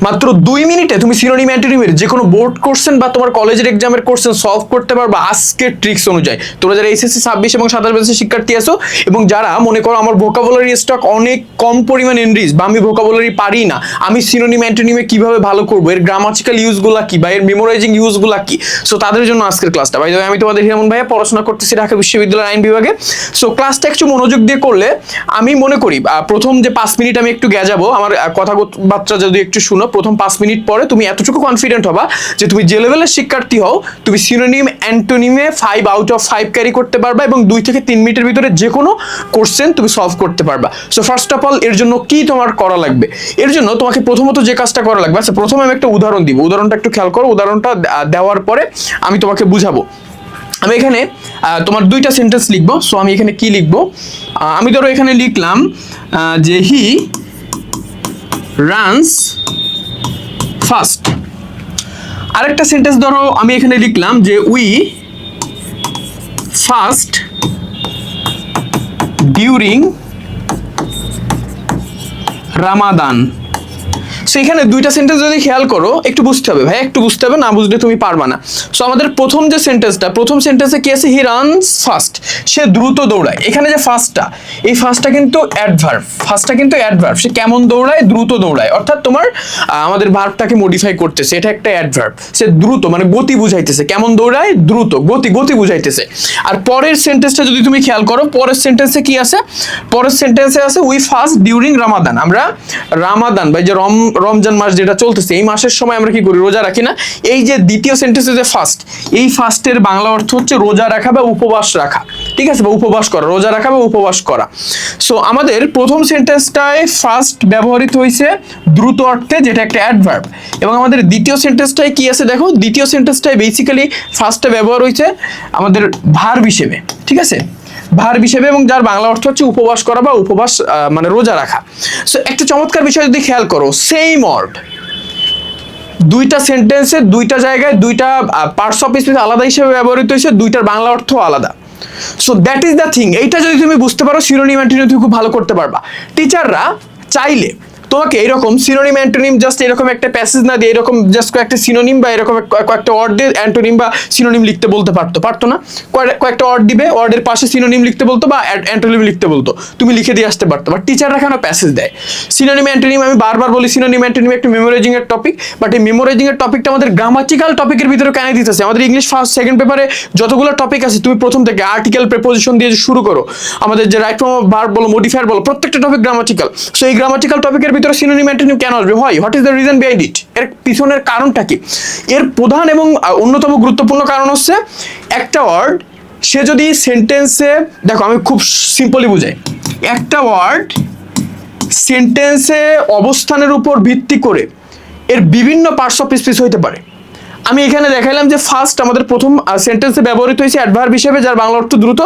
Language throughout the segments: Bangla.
মাত্র 2 মিনিটে তুমি সিনোনিম অ্যান্টোনিমের যে কোনো বোর্ড কোশ্চেন বা তোমার কলেজের এক্সামের কোশ্চেন সলভ করতে পারবা আজকের ট্রিক্স অনুযায়ী। তোমরা যারা এসএসসি 26 এবং 27 ব্যাচের শিক্ষার্থী আছো এবং যারা মনে করো আমার ভোকাবুলারি স্টক অনেক কম পরিমাণ এনরিচ বা আমি ভোকাবুলারি পারি না, আমি সিনোনিম অ্যান্টোনিমে কিভাবে ভালো করবো, এর গ্রামাটিক্যাল ইউজগুলো কি বা এর মেমোরাইজিং ইউজগুলো কি, সো তাদের জন্য আজকের ক্লাসটা। বাই দ্য ওয়ে আমি তোমাদের হিরামন ভাইয়া, পড়াশোনা করতেছি ঢাকা বিশ্ববিদ্যালয়ের আইন বিভাগে। সো ক্লাসটা একটু মনোযোগ দিয়ে করলে আমি মনে করি প্রথম যে 5 মিনিট আমি একটু গ্যাজাবো, আমার কথাবার্তা যদি একটু শুনো, প্রথম 5 মিনিট পরে তুমি এতটুকু কনফিডেন্ট হবা যে তুমি যে লেভেলের শিক্ষার্থী হও তুমি সিনোনিম অ্যান্টোনিমে 5 আউট অফ 5 ক্যারি করতে পারবা এবং 2 থেকে 3 মিনিটের ভিতরে যে কোনো কোশ্চেন তুমি সলভ করতে পারবা। সো ফার্স্ট অফ অল এর জন্য কি তোমার করা লাগবে? এর জন্য তোমাকে প্রথমত যে কাজটা করা লাগবে, আচ্ছা প্রথমে আমি একটা উদাহরণ দিব, উদাহরণটা একটু খেয়াল করো। উদাহরণটা দেওয়ার পরে আমি তোমাকে বুঝাবো। আমি এখানে তোমার 2টা সেন্টেন্স লিখবো। সো আমি এখানে কি লিখবো, আমি ধরো এখানে লিখলাম যে হি রানস ফাস্ট। আরেকটা সেন্টেন্স ধরো আমি এখানে লিখলাম যে we fast during Ramadan. So এখানে 2টা সেন্টেন্স যদি খেয়াল করো, একটু বুঝতে হবে ভাই, একটু বুঝতে হবে, না বুঝলে তুমি পারবা না। সো আমাদের প্রথম যে সেন্টেন্সটা, প্রথম সেন্টেন্সে কি আছে? হি রানস ফাস্ট, সে দ্রুত দৌড়ায়। এখানে যে ফাস্টটা, এই ফাস্টটা কিন্তু অ্যাডভার্ব, ফাস্টটা কিন্তু অ্যাডভার্ব, সে কেমন দৌড়ায়? দ্রুত দৌড়ায়, অর্থাৎ তোমার আমাদের ভার্বটাকে মডিফাই করতেছে, এটা একটা অ্যাডভার্ব। সে দ্রুত মানে গতি বুঝাইতেছে, কেমন দৌড়ায়? দ্রুত, গতি বুঝাইতেছে। আর পরের সেন্টেন্সটা যদি তুমি খেয়াল করো, পরের সেন্টেন্সে কি আছে? পরের সেন্টেন্সে আছে উই ফাস্ট ডিউরিং রামাদান। আমরা রামাদান বা যে রমজান মাস যেটা চলতেছে, এই মাসের সময় আমরা কি করি? রোজা রাখি না? এই যে দ্বিতীয় সেন্টেন্সে যে ফাস্ট, এই ফাস্টের বাংলা অর্থ হচ্ছে রোজা রাখা বা উপবাস রাখা, ঠিক আছে, বা উপবাস করা, রোজা রাখা বা উপবাস করা। সো আমাদের প্রথম সেন্টেন্সটায় ফাস্ট ব্যবহৃত হয়েছে দ্রুত অর্থে, যেটা একটা অ্যাডভার্ব। এবং আমাদের দ্বিতীয় সেন্টেন্সটায় কি আছে দেখো, দ্বিতীয় সেন্টেন্সটায় বেসিক্যালি ফাস্টটা ব্যবহার হয়েছে আমাদের ভার্ব হিসেবে, ঠিক আছে, ভার্ব হিসেবে, এবং যার বাংলা অর্থ হচ্ছে উপবাস করা বা উপবাস মানে রোজা রাখা। সো একটা চমৎকার বিষয় যদি খেয়াল করো, সেম ওয়ার্ড 2টা সেন্টেন্সে 2টা জায়গায় 2টা পার্টস অফ স্পিচ আলাদা হিসেবে ব্যবহৃত হয়েছে, 2টার বাংলা অর্থ আলাদা। So that is the thing. এইটা যদি তুমি বুঝতে পারো, সিনোনিম অ্যান্টোনিম তুমি খুব ভালো করতে পারবা। টিচাররা চাইলে তোমাকে এরকম সিনোনিম অ্যান্টোনিম জাস্ট এরকম একটা প্যাসেজ না দিয়ে এরকম জাস্ট কয়েকটা সিনোনিম বা এরকম কয়েকটা ওয়ার্ড দিয়ে অ্যান্টোনিম বা সিনোনিম লিখতে বলতে পারতো না? কয়েকটা ওয়ার্ড দিবে, ওয়ার্ডের পাশে সিনোনিম লিখতে বলতো বা অ্যান্টোনিম লিখতে বলতো, তুমি লিখে দিয়ে আসতে পারতো। বাট টিচাররা কেন প্যাসেজ দেয়? সিনোনিম অ্যান্টোনিম, আমি বারবার বলি, সিনোনিম অ্যান্টোনিম একটা মেমোরাইজিং এর টপিক, বাট এই মেমোরাইজিং এর টপিকটা আমাদের গ্রামাটিক্যাল টপিকের ভিতরে কেন দিতেছে? আমাদের ইংলিশ ফার্স্ট সেকেন্ড পেপারে যতগুলো টপিক আছে, তুমি প্রথম থেকে আর্টিকেল প্রিপোজিশন দিয়ে শুরু করো, আমাদের যে রাইট ফর্ম অফ ভার্ব বলো, মডিফায়ার বলো, প্রত্যেকটা টপিক গ্রামাটিক্যাল। সো এই গ্রামাটিক্যাল টপিকের ভিতরে সিনোনিম অ্যান্টোনিম কেন আসবে? What is the reason behind it? এর পিছনের কারণটা কি? এর প্রধান এবং অন্যতম গুরুত্বপূর্ণ কারণ হচ্ছে, একটা ওয়ার্ড সে যদি সেন্টেন্সে, দেখো আমি খুব সিম্পলি বুঝাই, একটা ওয়ার্ড সেন্টেন্সে অবস্থানের উপর ভিত্তি করে এর বিভিন্ন পার্টস অফ স্পিচ হইতে পারে। আমি এখানে দেখাইলাম যে ফার্স্ট আমাদের প্রথম সেন্টেন্সে ব্যবহৃত হয়েছে অ্যাডভার্ব হিসেবে, যার বাংলা অর্থ দ্রুত।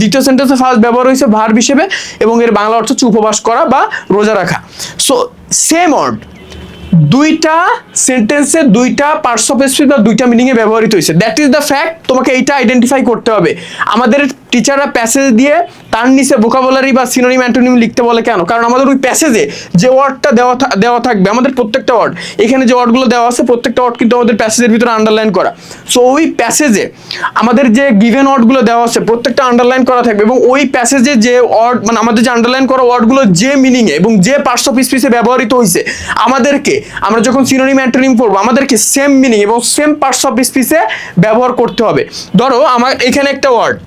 দ্বিতীয় সেন্টেন্সে ফার্স্ট ব্যবহার হয়েছে ভার্ব হিসেবে এবং এর বাংলা অর্থ হচ্ছে উপবাস করা বা রোজা রাখা। সো সেম ওয়ার্ড 2টা সেন্টেন্সে 2টা পার্টস অফ স্পিচ বা 2টা মিনিংয়ে ব্যবহৃত হয়েছে। That is the fact. তোমাকে এইটা আইডেন্টিফাই করতে হবে। আমাদের টিচাররা প্যাসেজ দিয়ে তার নিচে ভোকাবুলারি বা সিনোনিম অ্যান্টোনিম লিখতে বলে কেন? কারণ আমাদের ওই প্যাসেজে যে ওয়ার্ডটা দেওয়া থাকবে, আমাদের প্রত্যেকটা ওয়ার্ড, এখানে যে ওয়ার্ডগুলো দেওয়া আছে প্রত্যেকটা ওয়ার্ড কিন্তু আমাদের প্যাসেজের ভিতরে আন্ডারলাইন করা। সো ওই প্যাসেজে আমাদের যে গিভেন ওয়ার্ডগুলো দেওয়া আছে প্রত্যেকটা আন্ডারলাইন করা থাকবে, এবং ওই প্যাসেজে যে ওয়ার্ড মানে আমাদের যে আন্ডারলাইন করা ওয়ার্ডগুলো যে মিনিংয়ে এবং যে পার্টস অফ স্পিচে ব্যবহৃত হয়েছে, আমরা যখন সিনোনিম অ্যান্টোনিম পড়বো আমাদেরকে সেম মিনিং এবং সেম পার্টস অফ স্পিচে ব্যবহার করতে হবে। ধরো আমার এখানে একটা ওয়ার্ড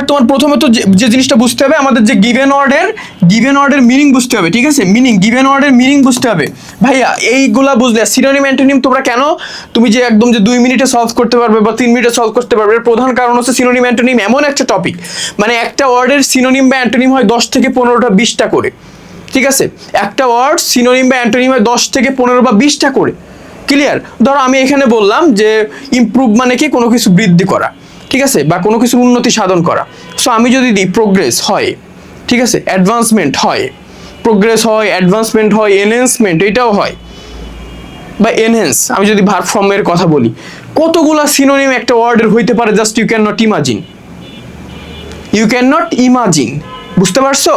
তোমার প্রথমে তো যে জিনিসটা বুঝতে হবে, আমাদের যে গিভেন ওয়ার্ডের মিনিং বুঝতে হবে, ঠিক আছে, গিভেন ওয়ার্ডের মিনিং বুঝতে হবে। ভাইয়া এইগুলা বুঝলে সিনোনিম অ্যান্টোনিম তোমরা কেন তুমি যে একদম যে 2 মিনিটে সলভ করতে পারবে বা 3 মিনিটে সলভ করতে পারবে, এর প্রধান কারণ হচ্ছে সিনোনিম অ্যান্টোনিম এমন একটা টপিক, মানে একটা ওয়ার্ডের সিনোনিম বা অ্যান্টোনিম হয় 10 থেকে 15টা 20টা করে, ঠিক আছে, একটা ওয়ার্ড সিনোনিম বা অ্যান্টোনিম হয় 10 থেকে 15 বা 20টা করে। ক্লিয়ার? ধরো আমি এখানে বললাম যে ইমপ্রুভ মানে কি? কোনো কিছু বৃদ্ধি করা, ঠিক আছে, বা কোনো কিছুর উন্নতি সাধন করা। সো আমি যদি দিই প্রোগ্রেস হয়, ঠিক আছে, অ্যাডভান্সমেন্ট হয়, প্রোগ্রেস হয়, অ্যাডভান্সমেন্ট হয়, এনহ্যান্সমেন্ট এটাও হয়, বা এনহ্যান্স, আমি যদি ভার্ব ফর্মের কথা বলি, কতগুলা সিনোনিম একটা ওয়ার্ডের হইতে পারে, just you can not imagine. বুঝতে পারছো?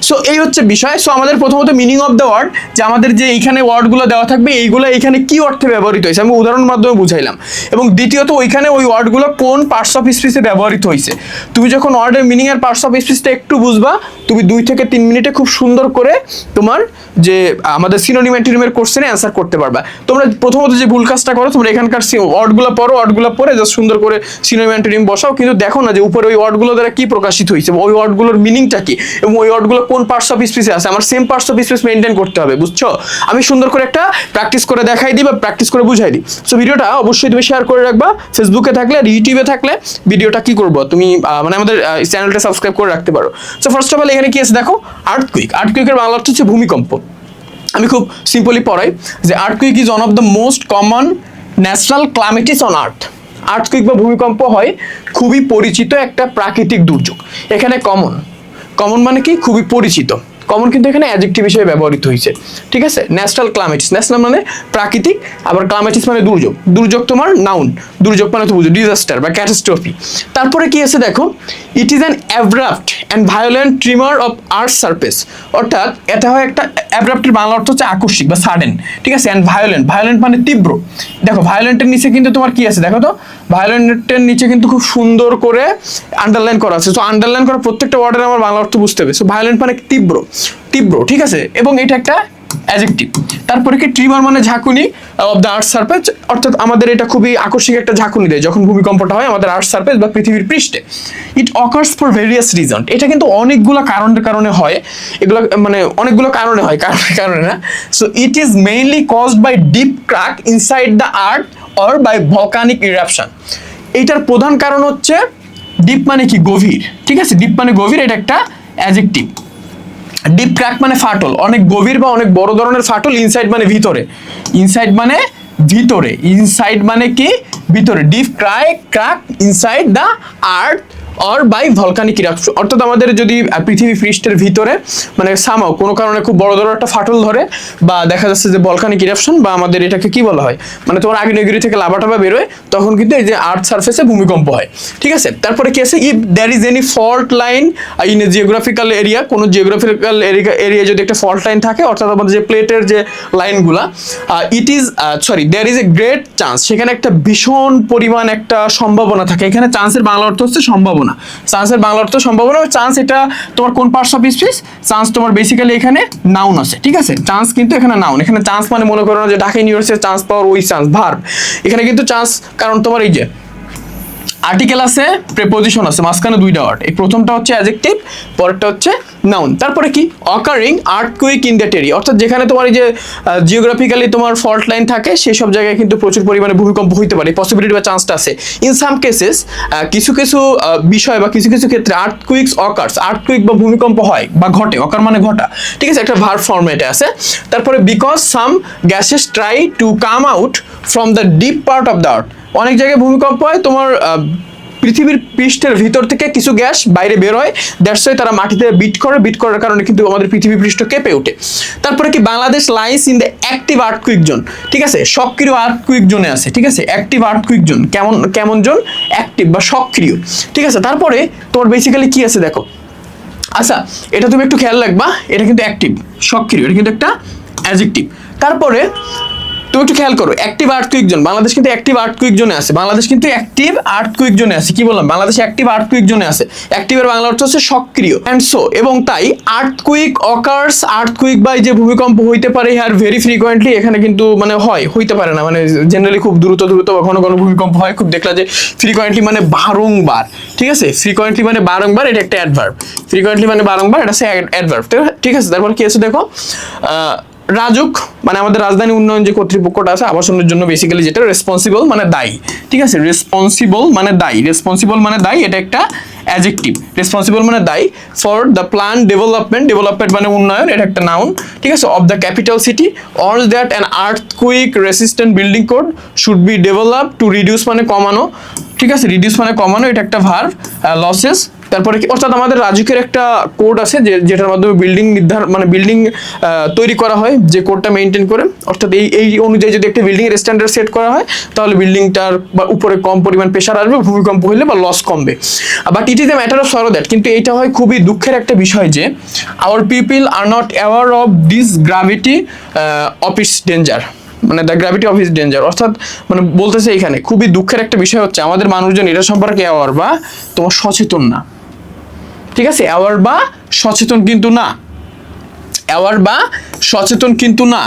সো এই হচ্ছে বিষয়। সো আমাদের প্রথমত মিনিং অফ দ্য ওয়ার্ড, যে আমাদের যে এইখানে ওয়ার্ডগুলো দেওয়া থাকবে এইগুলো এইখানে কি অর্থে ব্যবহৃত হয়েছে আমি উদাহরণের মাধ্যমে বুঝাইলাম। এবং দ্বিতীয়ত ওইখানে ওই ওয়ার্ডগুলো কোন পার্টস অফ স্পিচে ব্যবহৃত হয়েছে। তুমি যখন ওয়ার্ডের মিনিং এর পার্টস অফ স্পিচটা একটু বুঝবা, তুমি 2 থেকে 3 মিনিটে খুব সুন্দর করে তোমার যে আমাদের সিনোনিম অ্যান্টোনিমের কোশ্চেনে অ্যান্সার করতে পারবা। তোমরা প্রথমত যে ভুল কাজটা করো, তোমরা এখানকার ওয়ার্ডগুলো পড়ো, ওয়ার্ডগুলো পড়ে জাস্ট সুন্দর করে সিনোনিম অ্যান্টোনিম বসাও, কিন্তু দেখো না যে উপরে ওই ওয়ার্ডগুলো দ্বারা কি প্রকাশিত হয়েছে, ওই ওয়ার্ডগুলোর মিনিংটা কি, এবং ওই ওয়ার্ডগুলো কোন পার্টস অফ স্পিচে আছে। আমার same parts of speech maintain করতে হবে, বুঝছো? আমি সুন্দর করে একটা প্র্যাকটিস করে দেখাই দিই বা প্র্যাকটিস করে বুঝাই দিই। সো ভিডিওটা অবশ্যই তুমি শেয়ার করে রাখবা, ফেসবুকে থাকলে আর ইউটিউবে থাকলে ভিডিওটা কি করবো তুমি মানে আমাদের চ্যানেলটা সাবস্ক্রাইব করে রাখতে পারো। সো ফার্স্ট অফ অল এখানে কি আছে দেখো, আর্থকুইক। আর্থকুইকের বাংলা অর্থ হচ্ছে ভূমিকম্প। আমি খুব সিম্পলি পড়াই যে earthquake is one of the most common natural calamities on earth. Earthquake বা ভূমিকম্প হয় খুবই পরিচিত একটা প্রাকৃতিক দুর্যোগ। এখানে কমন, কমন মানে কি খুবই পরিচিত, কমন কিন্তু এখানে অ্যাডজেক্টিভ হিসেবে ব্যবহৃত হয়েছে, ঠিক আছে? ন্যাচারাল ক্লাইমেটিস, ন্যাচারাল মানে প্রাকৃতিক, আবার ক্লাইমেটিস মানে দুর্যোগ। দুর্যোগ তোমার নাউন, দুর্যোগ মানে তো বুঝো ডিজাস্টার বা ক্যাটাস্ট্রফি। তারপরে কি আছে দেখো, it is an abrupt and violent trimmer of earth surface. অর্থাৎ এটা হয় একটা, অ্যাব্রাপ্টের বাংলা অর্থ হচ্ছে আকস্মিক বা সাডেন, ঠিক আছে? অ্যান্ড ভায়োলেন্ট, ভায়োলেন্ট মানে তীব্র। দেখো ভায়োলেন্টের নিচে কিন্তু তোমার কি আছে দেখো তো, ভায়োলেন্টের নিচে কিন্তু খুব সুন্দর করে আন্ডারলাইন করা আছে। সো আন্ডারলাইন করা প্রত্যেকটা ওয়ার্ডের আমার বাংলা অর্থ বুঝতে হবে। সো ভায়োলেন্ট মানে তীব্র, তীব্র, ঠিক আছে? এবং এটা একটা অ্যাডজেক্টিভ। তারপরে কি ট্রিমার মানে ঝাঁকুনি অফ দ্য আর্থ সারফেস, অর্থাৎ আমাদের এটা খুবই আকস্মিক একটা ঝাঁকুনি দেয় যখন ভূমিকম্পটা হয় আমাদের আর্থ সারফেস বা পৃথিবীর পৃষ্ঠে। ইট অকার্স ফর ভেরিয়াস রিজন, এটা কিন্তু অনেকগুলো কারণের কারণে হয়, এগুলো মানে অনেকগুলো কারণে হয়, কারণে না। So it is mainly caused by deep crack inside the earth or by volcanic eruption. এইটার প্রধান কারণ হচ্ছে ডিপ মানে কি গভীর, ঠিক আছে? ডিপ মানে গভীর, এটা একটা অ্যাডজেক্টিভ। ডিপ ক্র্যাক মানে ফাটল, অনেক গভীর বা অনেক বড় ধরনের ফাটল। ইনসাইড মানে ভিতরে, ইনসাইড মানে ভিতরে, ইনসাইড মানে কি ভিতরে। Deep crack inside the earth or by volcanic eruption, অর্থাৎ আমাদের যদি পৃথিবী পৃষ্ঠের ভিতরে মানে সামাও কোনো কারণে খুব বড় ধরনের একটা ফাটল ধরে, বা দেখা যাচ্ছে যে ভলকানিক ইরাপশন, বা আমাদের এটাকে কি বলা হয় মানে তোমার আগ্নেয়গিরি থেকে লাভা টাভা বেরোয়, তখন কিন্তু এই যে আর্থ সারফেসে ভূমিকম্প হয়, ঠিক আছে? তারপরে কি আছে, if there is any fault line in a geographical area, কোনো জিওগ্রাফিক্যাল এরিয়া যদি একটা ফল্ট লাইন থাকে, অর্থাৎ আমাদের যে প্লেটের যে লাইনগুলা, it is there is a great chance, সেখানে একটা ভীষণ পরিমাণ একটা সম্ভাবনা থাকে। এখানে চান্সের বাংলা অর্থ হচ্ছে সম্ভাবনা। চান্সের বাংলা অর্থ সম্ভাবনা। চান্স এটা তোমার কোন পার্টস অফ স্পিচ? চান্স তোমার বেসিক্যালি এখানে নাউন আছে, ঠিক আছে? চান্স কিন্তু এখানে নাউন। এখানে চান্স মানে মনে করো না যে ঢাকা ইউনিভার্সিটির চান্স পাওয়ার ওই চান্স, ভার্ব। এখানে কিন্তু চান্স, কারণ তোমার এই যে আর্টিকেল আছে, প্রেপোজিশন আছে, মাঝখানে দুইটা ওয়ার্ড। এই প্রথমটা হচ্ছে অ্যাডজেক্টিভ, পরেরটা হচ্ছে নাউন। তারপরে কি, occurring earthquake in that area, অর্থাৎ যেখানে তোমার এই যে জিওগ্রাফিক্যালি তোমার ফল্ট লাইন থাকে সেই সব জায়গায় কিন্তু প্রচুর পরিমাণে ভূমিকম্প হইতে পারে, পসিবিলিটি বা চান্সটা আছে। ইন সাম কেসেস, কিছু কিছু বিষয় বা কিছু কিছু ক্ষেত্রে আর্থকুইকস অকার্স, আর্থকুইক বা ভূমিকম্প হয় বা ঘটে, অকার মানে ঘটা, ঠিক আছে? একটা ভার্ব ফর্মেটে আছে। তারপরে because some gases try to come out from the deep part of the earth, অনেক জায়গায় ভূমিকম্প হয় তোমার পৃথিবীর পৃষ্ঠের ভিতর থেকে কিছু গ্যাস বাইরে বের হয়, দ্যাটস ওয়াই তারা মাটিতে বিট করার কারণে কিন্তু আমাদের পৃথিবী পৃষ্ঠ কেঁপে ওঠে। তারপরে কি, Bangladesh lies in the active earthquake zone, ঠিক আছে? সক্রিয় আর্থকুইক জোনে আছে, ঠিক আছে? অ্যাক্টিভ আর্থকুইক জোন, কেমন জোন? অ্যাক্টিভ বা সক্রিয়, ঠিক আছে? তারপরে তোমার বেসিক্যালি কি আছে দেখো, আচ্ছা এটা তুমি একটু খেয়াল রাখবা, এটা কিন্তু অ্যাক্টিভ, সক্রিয়, এটা কিন্তু একটা অ্যাডজেক্টিভ। তারপরে তুমি একটু খেয়াল করো, অ্যাক্টিভ আর্থকুইক জোন, বাংলাদেশ কিন্তু অ্যাক্টিভ আর্থকুইক জোনে আছে, বাংলাদেশ কিন্তু অ্যাক্টিভ আর্থকুইক জোনে আছে। কি বললাম? বাংলাদেশ অ্যাক্টিভ আর্থকুইক জোনে আছে। অ্যাক্টিভের বাংলা অর্থ হচ্ছে সক্রিয়। অ্যান্ড সো, এবং তাই আর্থকুইক অকার্স, আর্থকুইক বা যে ভূমিকম্প হইতে পারে আর ভেরি ফ্রিকোয়েন্টলি, এখানে কিন্তু মানে হইতে পারে না, মানে জেনারেলি খুব দ্রুত ঘন ঘন ভূমিকম্প হয়, খুব দেখলা যে ফ্রিকোয়েন্টলি মানে বারংবার, ঠিক আছে? ফ্রিকোয়েন্টলি মানে বারংবার, এটা একটা অ্যাডভার্ব। ফ্রিকোয়েন্টলি মানে বারংবার, এটা হচ্ছে অ্যাডভার্ব, ঠিক আছে? তারপর কি আছে দেখো, রাজুক মানে আমাদের রাজধানী উন্নয়ন যে কর্তৃপক্ষটা আছে আবাসনের জন্য, বেসিক্যালি যেটা রেসপন্সিবল মানে দায়ী, ঠিক আছে? রেসপন্সিবল মানে দায়ী, রেসপন্সিবল মানে দায়ী, এটা একটা অ্যাডজেক্টিভ। রেসপন্সিবল মানে দায়ী। For the plan development, development মানে উন্নয়ন, এটা একটা নাউন, ঠিক আছে? Of the capital city, all that an earthquake resistant building code should be develop to reduce মানে কমানো, ঠিক আছে? রিডিউস মানে কমানো, এটা একটা ভার্ব। লসেস তারপরে কি, অর্থাৎ আমাদের রাজুকের একটা কোড আছে যেটার মাধ্যমে বিল্ডিং নির্ধারণ মানে বিল্ডিং তৈরি করা হয়, যে কোডটা মেনটেন করে, অর্থাৎ এই অনুযায়ী যদি একটা বিল্ডিং এর স্ট্যান্ডার্ড সেট করা হয় তাহলে বিল্ডিংটার বা উপরে কম পরিমাণ প্রেশার আসবে, ভূমিকম্প হলে বা লস কমবে। But it is a matter of sorrow that, কিন্তু এটা হয় খুবই দুঃখের একটা বিষয় যে our people are not aware of this gravity of its danger, মানে the gravity of its danger. অর্থাৎ মানে বলতেছে এখানে খুবই দুঃখের একটা বিষয় হচ্ছে আমাদের মানুষজন এটা সম্পর্কে অ্যাওয়ার বা তোমার সচেতন না, ঠিক আছে? অ্যাওয়ার বা সচেতন কিন্তু না, অ্যাওয়ার বা সচেতন কিন্তু না।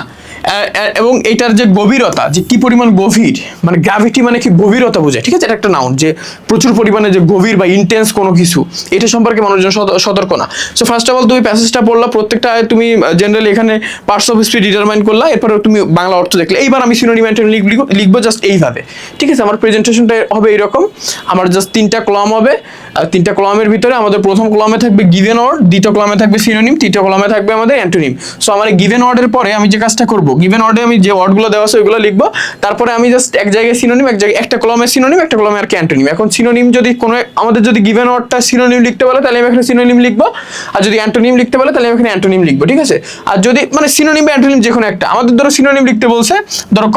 এবং এটার যে গভীরতা, যে কি পরিমাণ গভীর, মানে গ্র্যাভিটি মানে কি গভীরতা বোঝায়, ঠিক আছে? এটা একটা নাউন, যে প্রচুর পরিমাণে যে গভীর বা ইন্টেন্স কোনো কিছু, এটা সম্পর্কে মানুষজন সতর্ক না। সো ফার্স্ট অফ অল তুমি প্যাসেজটা পড়লা, প্রত্যেকটা তুমি জেনারেলি এখানে পার্টস অফ স্পিচ ডিটারমাইন করলা, এরপরে তুমি বাংলা অর্থ দেখলে। এইবার আমি সিনোনিম অ্যান্টোনিম লিখবো জাস্ট এইভাবে, ঠিক আছে? আমার প্রেজেন্টেশনটা হবে এইরকম, আমার জাস্ট 3টা কলাম হবে, 3টা কলামের ভিতরে আমাদের প্রথম কলামে থাকবে গিভেন ওয়ার্ড, দ্বিতীয় কলামে থাকবে সিনোনিম, তৃতীয় কলামে থাকবে আমাদের অ্যান্টোনিম। সো আমার গিভেন ওয়ার্ডের পরে আমি যে কাজটা করবো, গিভেন ওয়ার্ডে আমি যে ওয়ার্ডগুলো দেওয়া আছে ওইগুলো লিখবো, তারপরে আমি জাস্ট এক জায়গায় সিনোনিম, এক জায়গায় একটা কলামে সিনোনিম, একটা কলামে আর কি অ্যান্টোনিম। এখন সিনোনিম যদি কোনো আমাদের যদি গিভেন ওয়ার্ডটা সিনোনিম লিখতে বলে তাহলে আমি এখানে সিনোনিম লিখবো, আর যদি অ্যান্টোনিম লিখতে বলে তাহলে আমি এখানে অ্যান্টোনিম লিখবো, ঠিক আছে? আর যদি মানে সিনোনিম বা অ্যান্টোনিম যে কোনো একটা, আমাদের ধরো সিনোনিম লিখতে বলছে, ধরো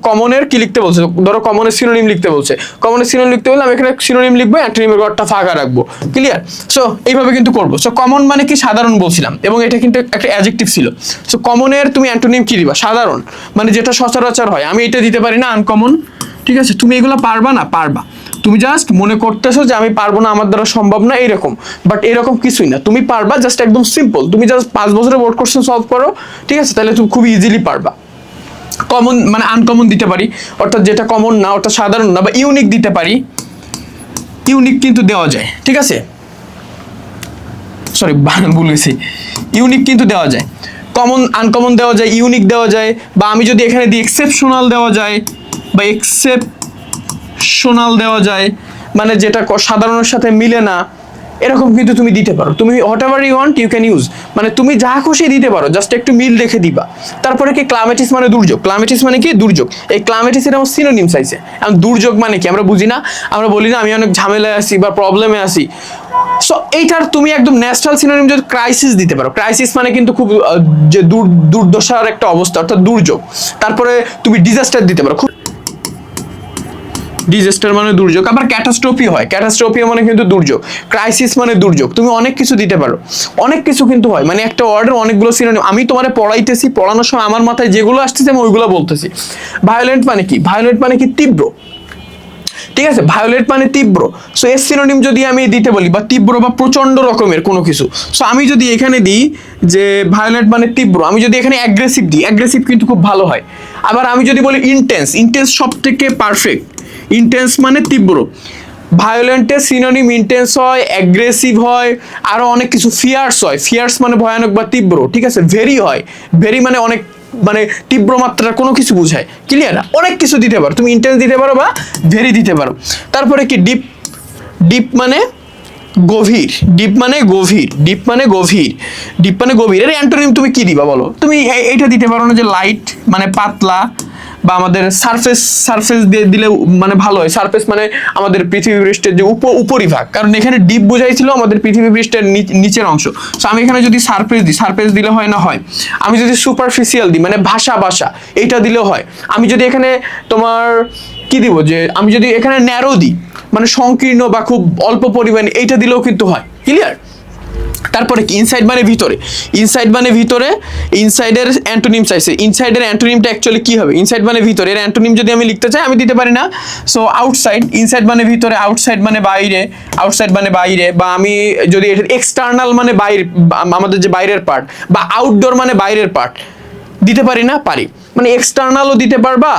কমনের কি লিখতে বলছে, ধরো কমনের সিনোনিম লিখতে বলছে, কমনের সিনোনিম লিখতে বললে আমি এখানে সিনোনিম লিখবো, অ্যান্টোনিমের ঘরটা ফাঁকা রাখবো, ক্লিয়ার? সো এইভাবে কিন্তু করবো। সো কমন মানে কি সাধারণ বলছিলাম, এবং এটা কিন্তু একটা অ্যাডজেক্টিভ ছিল। সো কমনের তুমি অ্যান্টোনিম কি দিবা? সাধারণ, মানে যেটা সচরাচর হয়। আমি এটা দিতে পারি না, আনকমন, ঠিক আছে? তুমি এগুলো পারবা না? পারবা। তুমি জাস্ট মনে করতেছো যে আমি পারবো না, আমার দ্বারা সম্ভব না, এইরকম। বাট এরকম কিছুই না, তুমি পারবা, জাস্ট একদম সিম্পল। তুমি জাস্ট 5 বছরের বোর্ড কোশ্চেন সলভ করো, ঠিক আছে? তাহলে তুমি খুব ইজিলি পারবা। কমন মানে আনকমন দিতে পারি, অর্থাৎ যেটা কমন না, অর্থাৎ সাধারণ না, বা ইউনিক দিতে পারি, ইউনিক কিন্তু দেওয়া যায়, ঠিক আছে? সরি ভুল গেছি, ইউনিক কিন্তু দেওয়া যায়, কমন আনকমন দেওয়া যায়, ইউনিক দেওয়া যায়, বা আমি যদি এখানে দিই এক্সেপশনাল দেওয়া যায়, বা এক্সেপশনাল দেওয়া যায়, মানে যেটা সাধারণের সাথে মিলে না, এরকম কিন্তু তুমি দিতে পারো। তুমি whatever you want you can use, মানে তুমি যা খুশি দিতে পারো, জাস্ট একটু মিল রেখে দিবা। তারপরে কি ক্লাইমেটিস মানে দুর্যোগ, ক্লাইমেটিস মানে কি দুর্যোগ, এই ক্লাইমেটিসের আমার সিনোনিম চাইছে। এখন দুর্যোগ মানে কি আমরা বুঝি না, আমরা বলি না আমি অনেক ঝামেলায় আছি বা প্রবলেমে আছি। সো এইটার তুমি একদম ন্যাচারাল সিনোনিম যদি ক্রাইসিস দিতে পারো, ক্রাইসিস মানে কিন্তু খুব যে দুর্দশার একটা অবস্থা, অর্থাৎ দুর্যোগ। তারপরে তুমি ডিজাস্টার দিতে পারো, ডিজাস্টার মানে দুর্যোগ। আবার ক্যাটাস্ট্রফি হয়, ক্যাটাস্ট্রফি মানে কিন্তু দুর্যোগ, ক্রাইসিস মানে দুর্যোগ। তুমি অনেক কিছু দিতে পারো, অনেক কিছু কিন্তু হয়, মানে একটা ওয়ার্ডের অনেকগুলো সিনোনিম। আমি তোমারে পড়াইতেছি, পড়ানোর সময় আমার মাথায় যেগুলো আসতেছে আমি ওইগুলো বলতেছি। ভায়োলেন্ট মানে কি? ভায়োলেন্ট মানে কি তীব্র, ঠিক আছে? ভায়োলেট মানে তীব্র। সো এর সিনোনিম যদি আমি দিতে বলি, বা তীব্র বা প্রচন্ড রকমের কোনো কিছু, সো আমি যদি এখানে দিই যে ভায়োলেট মানে তীব্র, আমি যদি এখানে অ্যাগ্রেসিভ দিই, অ্যাগ্রেসিভ কিন্তু খুব ভালো হয়। আবার আমি যদি বলি ইন্টেন্স, ইন্টেন্স সব থেকে পারফেক্ট, ইন্টেন্স মানে তীব্র। ভায়োলেন্টের সিনোনিম ইন্টেন্স হয়, অ্যাগ্রেসিভ হয়, আরো অনেক কিছু, ফিয়ার্স হয়, ফিয়ার্স মানে ভয়ানক বা তীব্র, ঠিক আছে? ভেরি হয়, ভেরি মানে অনেক, মানে তীব্র মাত্রার কোনো কিছু বোঝায়, ক্লিয়ার? অনেক কিছু দিতে পারো তুমি, ইন্টেন্স দিতে পারো বা ভেরি দিতে পারো। তারপরে কি ডিপ, ডিপ মানে গভীর, ডিপ মানে গভীর, ডিপ মানে গভীর, ডিপ মানে গভীর। এর অ্যান্টোনিম তুমি কি দিবা বলো? তুমি এইটা দিতে পারো না যে লাইট মানে পাতলা, বা আমাদের সারফেস, সারফেস দিয়ে দিলে মানে ভালো হয়। সারফেস মানে আমাদের পৃথিবী পৃষ্ঠের যে উপরিভাগ, কারণ এখানে ডিপ বোঝাইছিল আমাদের পৃথিবী পৃষ্ঠের নিচের অংশ। সো আমি এখানে যদি সারফেস দিই, সারফেস দিলে হয় না? হয়। আমি যদি সুপারফিশিয়াল দিই মানে ভাষা, এইটা দিলেও হয়। আমি যদি এখানে তোমার কি দিব, যে আমি যদি এখানে ন্যারো দিই মানে সংকীর্ণ বা খুব অল্প পরিমাণে, এইটা দিলেও কিন্তু হয়, ক্লিয়ার? তারপরে কি ইনসাইড মানে ভিতরে, ইনসাইড মানে ভিতরে, ইনসাইডের অ্যান্টোনিম চাইছে। ইনসাইডের অ্যান্টোনিমটা অ্যাকচুয়ালি কি হবে? ইনসাইড মানে ভিতরে, এর অ্যান্টোনিম যদি আমি লিখতে চাই আমি দিতে পারি না। সো আউটসাইড, ইনসাইড মানে ভিতরে, আউটসাইড মানে বাইরে, আউটসাইড মানে বাইরে, বা আমি যদি এটা এক্সটার্নাল মানে বাইরে, আমাদের যে বাইরের পার্ট, বা আউটডোর মানে বাইরের পার্ট, দিতে পারি না? পারি। মানে এক্সটার্নালও দিতে পারবা,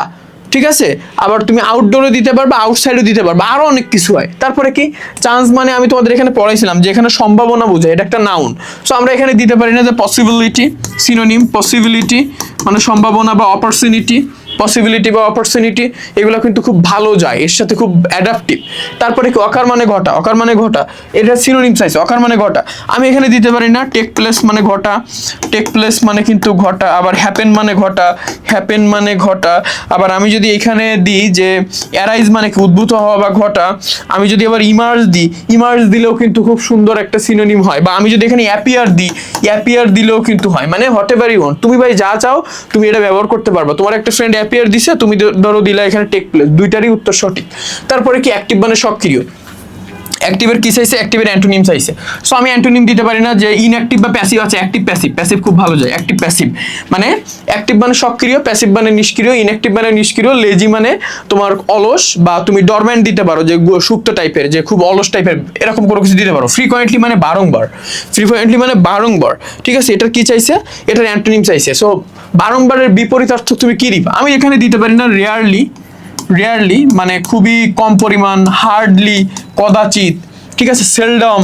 ঠিক আছে? আবার তুমি আউটডোরে দিতে পারবা, আউটসাইডও দিতে পারবা, আরো অনেক কিছু হয়। তারপরে কি চান্স মানে আমি তোমাদের এখানে পড়াইছিলাম যে এখানে সম্ভাবনা বোঝায়, এটা একটা নাউন। সো আমরা এখানে দিতে পারি না যে পসিবিলিটি, সিনোনিম পসিবিলিটি মানে সম্ভাবনা, বা অপরচুনিটি, পসিবিলিটি বা অপরচুনিটি, এগুলো কিন্তু খুব ভালো যায়, এর সাথে খুব অ্যাডাপটিভ। তারপরে কি অকার মানে ঘটা, অকার মানে ঘটা, এটা সিনোনিম চাইছে, অকার মানে ঘটা, আমি এখানে দিতে পারি না টেক প্লেস মানে ঘটা, টেক প্লেস মানে কিন্তু ঘটা, আবার হ্যাপেন মানে ঘটা, হ্যাপেন মানে ঘটা, আবার আমি যদি এখানে দিই যে অ্যারাইজ মানে কি উদ্ভূত হওয়া বা ঘটা, আমি যদি আবার ইমার্জ দিই, ইমার্জ দিলেও কিন্তু খুব সুন্দর একটা সিনোনিম হয়, বা আমি যদি এখানে অ্যাপিয়ার দিই, অ্যাপিয়ার দিলেও কিন্তু হয়, মানে হোয়াট এভার ইউ ওয়ান্ট, তুমি ভাই যা চাও তুমি এটা ব্যবহার করতে পারবা। তোমার একটা ফ্রেন্ড অ্যাপিয়ার দিছে, তুমি ধরো দিলা এখানে টেক প্লেস, দুইটারই উত্তর সঠিক। তারপরে কি অ্যাক্টিভ মানে সক্রিয়, অ্যাক্টিভের কি চাইছে, অ্যাক্টিভের অ্যান্টোনিম চাইছে। সো আমি অ্যান্টোনিম দিতে পারি না যে ইনঅ্যাক্টিভ বা প্যাসিভ আছে, অ্যাক্টিভ প্যাসিভ, প্যাসিভ খুব ভালো যায়, অ্যাক্টিভ প্যাসিভ মানে অ্যাক্টিভ মানে সক্রিয়, প্যাসিভ মানে নিষ্ক্রিয়, ইনঅ্যাক্টিভ মানে নিষ্ক্রিয়, লেজি মানে তোমার অলস, বা তুমি ডরম্যান্ট দিতে পারো যে সুপ্ত টাইপের, যে খুব অলস টাইপের, এরকম কোনো কিছু দিতে পারো। ফ্রিকোয়েন্টলি মানে বারংবার, ফ্রিকোয়েন্টলি মানে বারংবার, ঠিক আছে, এটার কি চাইছে, এটার অ্যান্টোনিম চাইছে। সো বারংবারের বিপরীতার্থ তুমি কি দিবা, আমি এখানে দিতে পারি না রেয়ারলি, রেয়ারলি মানে খুবই কম পরিমাণ, হার্ডলি কদাচিৎ, ঠিক আছে, সেলডম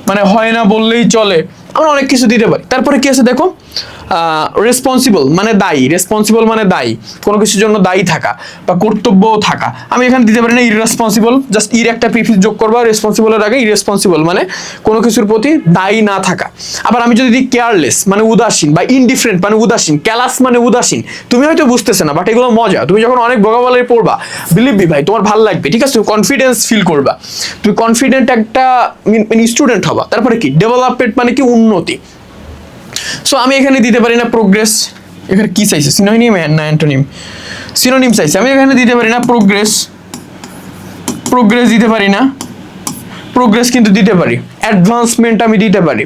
মানে হয় না বললেই চলে, আমরা অনেক কিছু দিতে পারি। তারপরে কি আছে দেখো, রেসপন্সিবল মানে দায়ী, রেসপন্সিবল মানে দায়ী, কোনো কিছুর জন্য দায়ী থাকা বা কর্তব্য থাকা, আমি এখানে দিতে পারি না ইররেসপন্সিবল, জাস্ট ইর একটা প্রিফিক্স যোগ করবা রেসপন্সিবলের আগে, ইররেসপন্সিবল মানে কোনো কিছুর প্রতি দায়ী না থাকা। আবার আমি যদি দিই কেয়ারলেস মানে উদাসীন, বা ইনডিফারেন্ট মানে উদাসীন, ক্যালাস মানে উদাসীন, তুমি হয়তো বুঝতেছে না বাট এগুলো মজা, তুমি যখন অনেক ভোকাবুলারি পড়বা বিলিভ মি ভাই তোমার ভালো লাগবে, ঠিক আছে, তুমি কনফিডেন্স ফিল করবা, তুমি কনফিডেন্ট একটা স্টুডেন্ট হবা। তারপরে কি ডেভেলপমেন্ট মানে কি উন্নতি। সো আমি এখানে দিতে পারি না প্রোগ্রেস, এখানে কি চাইছে সিনোনিম না অ্যান্টোনিম, সিনোনিম চাইছে, আমি এখানে দিতে পারি না প্রোগ্রেস, প্রোগ্রেস দিতে পারি না, প্রোগ্রেস কিন্তু দিতে পারি, অ্যাডভান্সমেন্ট আমি দিতে পারি,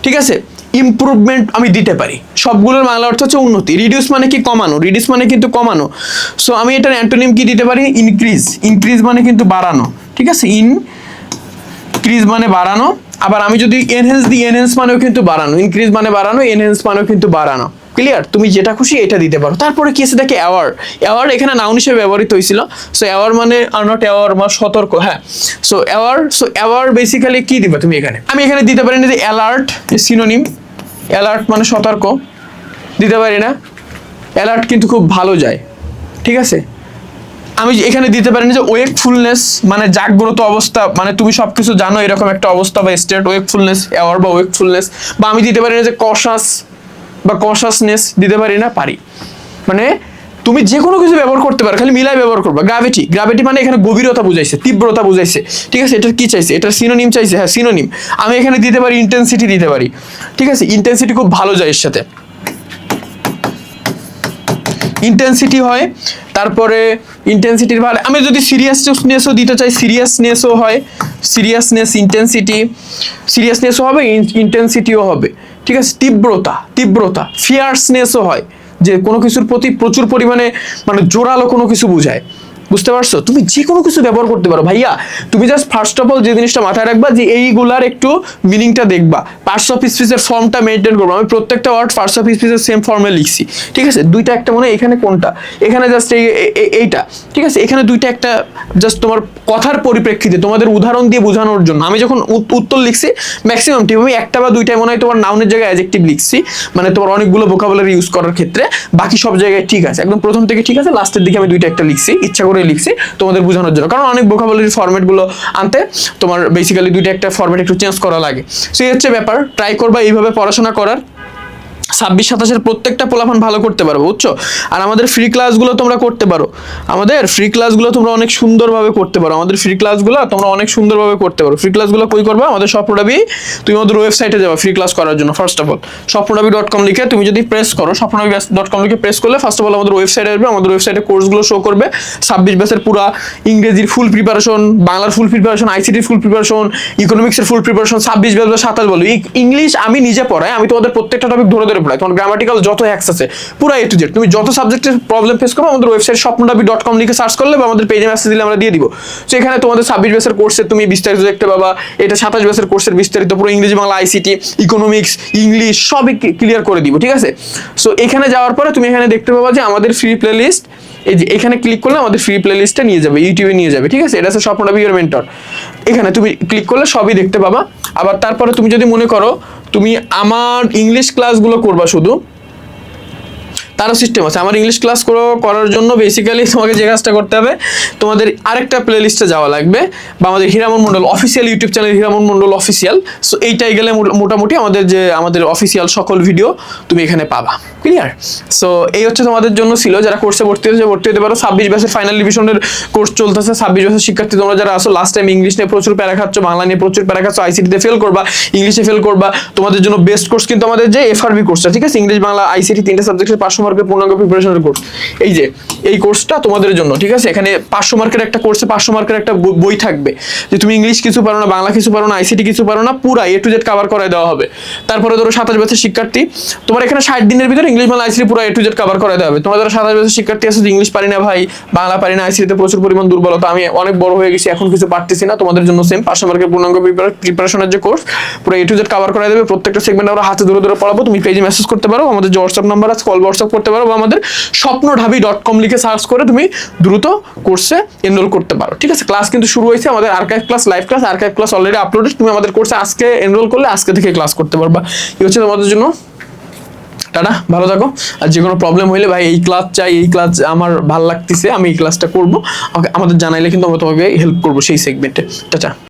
ঠিক আছে, ইমপ্রুভমেন্ট আমি দিতে পারি, সবগুলোর বাংলা অর্থ হচ্ছে উন্নতি। রিডিউস মানে কি কমানো, রিডিউস মানে কিন্তু কমানো। সো আমি এটার অ্যান্টোনিম কি দিতে পারি, ইনক্রিজ, ইনক্রিজ মানে কিন্তু বাড়ানো, ঠিক আছে, ইনক্রিজ মানে বাড়ানো। আবার আমি যদি এনহেন্স দিই, এনহেন্স মানেও কিন্তু বাড়ানো, ইনক্রিজ মানে বাড়ানো, এনহেন্স মানেও কিন্তু বাড়ানো, ক্লিয়ার, তুমি যেটা খুশি এটা দিতে পারো। তারপরে কি আছে দেখে অ্যাওয়ার, অ্যাওয়ার এখানে নাউন হিসেবে ব্যবহৃত হয়েছিল। সো অ্যাওয়ার মানে আর নট অ্যাওয়ার মানে সতর্ক, হ্যাঁ। সো অ্যাওয়ার বেসিক্যালি কি দিবা তুমি এখানে, আমি এখানে দিতে পারি না যে অ্যালার্ট, সিনোনিম, অ্যালার্ট মানে সতর্ক, দিতে পারি না, অ্যালার্ট কিন্তু খুব ভালো যায়, ঠিক আছে। আমি এখানে দিতে পারি না যে ওয়েকফুলনেস মানে জাগ্রত অবস্থা, মানে তুমি সবকিছু জানো এরকম একটা অবস্থা বা স্টেট, ওয়েকফুলনেস অ্যাওয়ার বা ওয়েকফুলনেস। বা আমি দিতে পারি না যে কশাস বা কশাসনেস, দিতে পারি না, পারি, মানে তুমি যে কোনো কিছু ব্যবহার করতে পারো, খালি মিলাই ব্যবহার করবা। গ্র্যাভিটি, গ্র্যাভিটি মানে এখানে গভীরতা বুঝাইছে, তীব্রতা বুঝাইছে, ঠিক আছে, এটার কি চাইছে, এটার সিনোনিম চাইছে, হ্যাঁ সিনোনিম। আমি এখানে দিতে পারি ইন্টেন্সিটি দিতে পারি, ঠিক আছে, ইন্টেন্সিটি খুব ভালো যায় এর সাথে, ইন্টেন্সিটি হয়। তারপরে ইন্টেন্সিটির ভালো, আমি যদি সিরিয়াসনেসও দিতে চাই, সিরিয়াসনেসও হয়, সিরিয়াসনেস ইন্টেন্সিটি, সিরিয়াসনেসও হবে, ইন্টেন্সিটিও হবে, ঠিক আছে, তীব্রতা, তীব্রতা, ফিয়ার্সনেসও হয়, যে কোনো কিছুর প্রতি প্রচুর পরিমাণে মানে জোরালো কোনো কিছু বোঝায়, বুঝতে পারছো, তুমি যে কোনো কিছু ব্যবহার করতে পারো ভাইয়া। তুমি জাস্ট ফার্স্ট অফ অল যে জিনিসটা মাথায় রাখবা যে এইগুলার একটু মিনিংটা দেখবা, পার্টস অফ স্পিচের ফর্মটা মেনটেন করবো। আমি প্রত্যেকটা ওয়ার্ড পার্টস অফ স্পিচের সেম ফর্মে লিখছি, ঠিক আছে, দুইটা একটা মনে, এখানে কোনটা, এখানে জাস্ট এইটা, ঠিক আছে, এখানে দুইটা একটা জাস্ট তোমার কথার পরিপ্রেক্ষিতে তোমাদের উদাহরণ দিয়ে বোঝানোর জন্য। আমি যখন উত্তর লিখছি ম্যাক্সিমাম ঠিক আমি একটা বা দুইটাই মনে হয় তোমার নাউনের জায়গায় অ্যাডজেক্টিভ লিখছি, মানে তোমার অনেকগুলো ভোকাবুলারি ইউজ করার ক্ষেত্রে, বাকি সব জায়গায় ঠিক আছে, একদম প্রথম থেকে ঠিক আছে, লাস্টের দিকে আমি দুইটা একটা লিখছি, ইচ্ছা করে লিখছি তোমাদের বোঝানোর জন্য, কারণ অনেক ভোকাবুলারি ফরম্যাট গুলো আনতে তোমার বেসিক্যালি দুইটা একটা ফরম্যাট একটু চেঞ্জ করা লাগে। সো এই হচ্ছে ব্যাপার, ট্রাই করবা এইভাবে পড়াশোনা করার। 26-27 প্রত্যেকটা পোলাপান ভালো করতে পারবো, বুঝছো। আর আমাদের ফ্রি ক্লাসগুলো তোমরা করতে পারো, আমাদের ফ্রি ক্লাসগুলো তোমরা অনেক সুন্দরভাবে করতে পারো, আমাদের ফ্রি ক্লাসগুলো তোমরা অনেক সুন্দরভাবে করতে পারো। ফ্রি ক্লাসগুলো কই করবা, আমাদের স্বপ্নদাবি, তুমি আমাদের ওয়েবসাইটে যাবা ফ্রি ক্লাস করার জন্য। ফার্স্ট অফ অল স্বপ্নদাবি.com লিখে তুমি যদি প্রেস করো, স্বপ্নদাবি.com লিখে প্রেস করলে ফার্স্ট অফ অল আমাদের ওয়েবসাইটে আসবে, আমাদের ওয়েবসাইটে কোর্সগুলো শো করবে। 26 ব্যাচের পুরা ইংরেজির ফুল প্রিপারেশন, বাংলার ফুল প্রিপারেশন, আইসিটির ফুল প্রিপারেশন, ইকোনমিক্সের ফুল প্রিপারেশন, 26 ব্যাচ বা 27 বলো। ইংলিশ আমি নিজে পড়াই, আমি তোমাদের প্রত্যেকটা টপিক ধরে ধরে পড়াই, তোমার গ্রামাটিক্যাল যত হ্যাক্স আছে পুরো এ টু জেড, তুমি যত সাবজেক্টের প্রবলেম ফেস করবে আমাদের ওয়েবসাইট স্বপ্নদাবি.com লিখে সার্চ করলে বা আমাদের পেজে মেসেজ দিলে আমরা দিয়ে দিব। সো এখানে তোমাদের 26 ব্যাচের কোর্সে তুমি বিস্তারিত দেখতে পাবা, এটা 27 ব্যাচের কোর্সের বিস্তারিত পুরো ইংরেজি বাংলা আইসিটি ইকোনমিক্স ইংলিশ সবই ক্লিয়ার করে দিব, ঠিক আছে। সো এখানে যাওয়ার পরে তুমি এখানে দেখতে পাবা যে আমাদের ফ্রি প্লেলিস্ট, এই যে এখানে ক্লিক করলে আমাদের ফ্রি প্লেলিস্টে নিয়ে যাবে, ইউটিউবে নিয়ে যাবে, ঠিক আছে। এটা হচ্ছে স্বপ্নদাবি ইওর মেন্টর, এখানে তুমি ক্লিক করলে সবই দেখতে পাবা। আবার তারপরে তুমি যদি মনে করো তুমি আমার ইংলিশ ক্লাসগুলো করবা শুধু, তারও সিস্টেম আছে। আমার ইংলিশ ক্লাস করার জন্য বেসিক্যালি তোমাকে যে কাজটা করতে হবে, তোমাদের আরেকটা প্লে লিস্টে যাওয়া লাগবে, বা আমাদের Hiraman Mondal official YouTube channel, Hiraman Mondal official. So এইটাই গেলে মোটামুটি আমাদের অফিসিয়াল সকল ভিডিও তুমি এখানে পাবা। ক্লিয়ার? সো এই হচ্ছে তোমাদের জন্য ছিল, যারা কোর্সে ভর্তি হতে পারো। 26 ব্যাচের ফাইনাল ডিভিশনের কোর্স চলতেছে। 26 ব্যাচের শিক্ষার্থী তোমরা যারা আসো, লাস্ট টাইম ইংলিশ নিয়ে প্রচুর প্যারা খাচ্ছ, বাংলা নিয়ে প্রচুর প্যারা খাচ্ছ, আইসিটিতে ফেল করবা, ইংলিশে ফেল করবা, তোমাদের জন্য বেস্ট কোর্স কিন্তু আমাদের যে এফআরবি কোর্সটা, ঠিক আছে, ইংলিশ বাংলা আইসিটি 3টে সাবজেক্টের 500 মার্কের পূর্ণাঙ্গ প্রিপারেশনের কোর্স। এই কোর্সটা তোমাদের জন্য, ঠিক আছে। এখানে 500 মার্কের একটা কোর্সে 500 মার্কের একটা বই থাকবে, যে তুমি ইংলিশ কিছু পারো না, বাংলা কিছু পারো না, আইসিটি কিছু পারো না, পুরা A to Z কভার করে দেওয়া হবে। তারপরে ধরো 27 ব্যাচের শিক্ষার্থী, তোমার এখানে 60 দিনের ভিতরে ইংলিশ বাংলা আইসিটি পুরো A to Z কভার করে দেওয়া হবে। তোমার যারা 27 ব্যাচের শিক্ষার্থী আছে, ইংলিশ পারি না ভাই, বাংলা পারি না, আইসিটিতে প্রচুর পরিমাণ দুর্বলতা, আমি অনেক বড় হয়ে গেছি, এখন কিছু পারতেছি না, তোমাদের জন্য সেম 500 মার্কের পূর্ণাঙ্গ প্রিপারেশনের যে কোর্স, পুরো A to Z কভার করে দেবে। প্রত্যেকটা সেগমেন্ট আমরা হাতে ধরে ধরে পড়াবো। তুমি পেজে মেসেজ করতে পারো, আমাদের যে হোয়াটসঅ্যাপ নাম্বার আছে কল হোয়াটসঅ্যাপ করতে পারো, বা আমাদের স্বপ্নঢাবি.com লিখে সার্চ করে তুমি দ্রুত কোর্সে এনরোল করতে পারো, ঠিক আছে। ক্লাস কিন্তু শুরু হয়েছে, আমাদের archive class, live class, archive class already uploaded. তুমি আমাদের কোর্সে আজকে এনরোল করলে আজকে থেকে ক্লাস করতে পারবা। এই হচ্ছে তোমাদের জন্য। টাটা, ভালো থাকো। আর যে কোনো প্রবলেম হইলে ভাই এই ক্লাস চাই, এই ক্লাস আমার ভালো লাগতেছে, আমি এই ক্লাসটা করবো, আমাদের জানাইলে কিন্তু আমরা তোমাকে হেল্প করবো সেই সেগমেন্টে। টাটা।